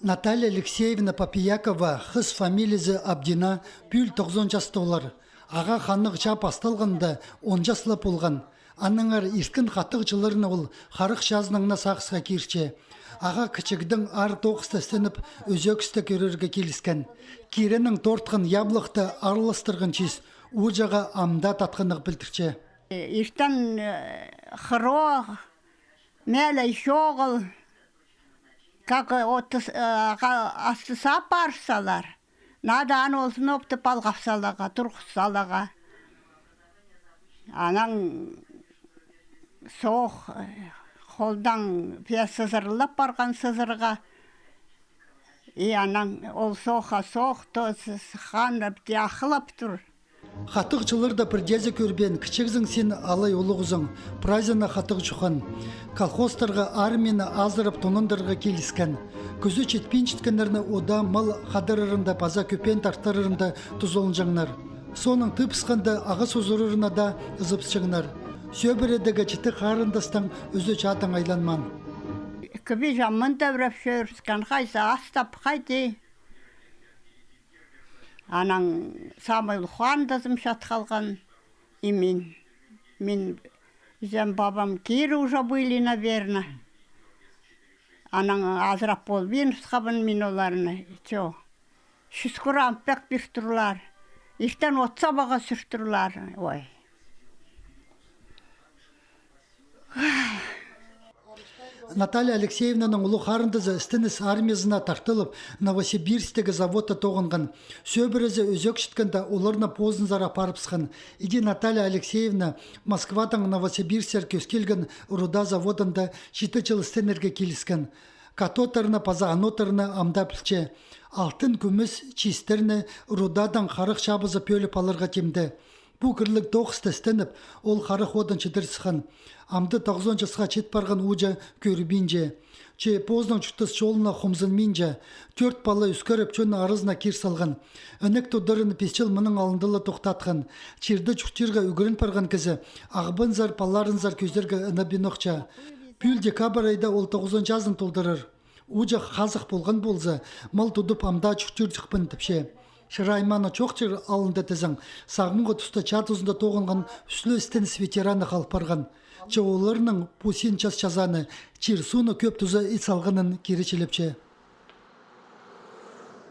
Наталья Алексеевна Попиякова хыз фамилиясы Абдина пүл 90 жастолар. Аға ханық жап асталғанда 10 жасла болған. Аныңар иркін хаттық жылырыны ол харық жазныңна сақсыға керче. Аға кічігдің ар тоқысты стеніп өзөкісті көрерге келіскен. Керенің тортқын яблықты арылыстырғын чиз, ұжаға амда татқынық білдірче. Иртан хырог, мәлі жоғыл, как астыса парсалар. Надан олсын опты палғап салаға, тұрғыз салаға. Анан соқ, қолдан пия сызырылап барған сызырға. Анан ол соқа соқ, хан әпте ақылап тұр. Хатық жылырда бір дезі көрбен, кішігізің сен алай олығызың, празина хатық жұқан. Колхозтарға армияны азырып тонындырға келіскен. Көзі четпен жеткендеріні ода мал қадырырында, база көпен тартарырында тұзолын жаңнар. Соның тыпысқанда ағыс ұзырырына да ұзыпсығынар. Сөбіредегі жеті қарындастың өзі жатың айланман. Көбе жамын дәурәп шөріскен, қайса астап қайды. Анан Самыл хуандазым шатқалған. И мен бабам кері уже были, наверное. Анан азырақ бол, мен ұсқабын мен оларыны. Шүскұрам пәк бір тұрлар. Иштен отсабаға сүртірлар. Ой. Наталья Алексеевнаның ұлы қарындызы істініс армиясына тартылып, Новосибирстегі заводта тоғынған. Сөбірізі өзек шіткінді оларына позынзара парыпсқан. Иди Наталья Алексеевна Москвадан Новосибирсер көскелген руда заводында 7 жыл істенерге келіскен. Катотарына, паза анотарына амда білче. Алтын күміс чистеріні рудадан қарық шабызы пөліп алырға темді. Бұл кірлік тоқысты істеніп, ол қарық одан чедірсіған. Амды 90 жасқа чет барған ұжа көрібінже. Че поздың жұттыс жолына құмзынминже. 4 бала үскіріп чөні арызына кер салған. Өнік тұдырын песчел мұның алындылы тоқтатқан. Черді жүқтерге үгірін парған кізі. Ағбын зар, паларын зар көздерге үнабін оқча. Пүл декабр айда ол 90 жазын толдырыр. Ұжа қазық болған болза, мал тұдып амда жүқтер жүқпін тіпше. Шырайманы чоқчыр алынды тізің. Сағымғы тұста чат ұзында тоғынған үслі істеніс ветераны қалып барған. Чоғыларының пусин час жазаны, чир суны көп тұзы ит салғанын керечелепче.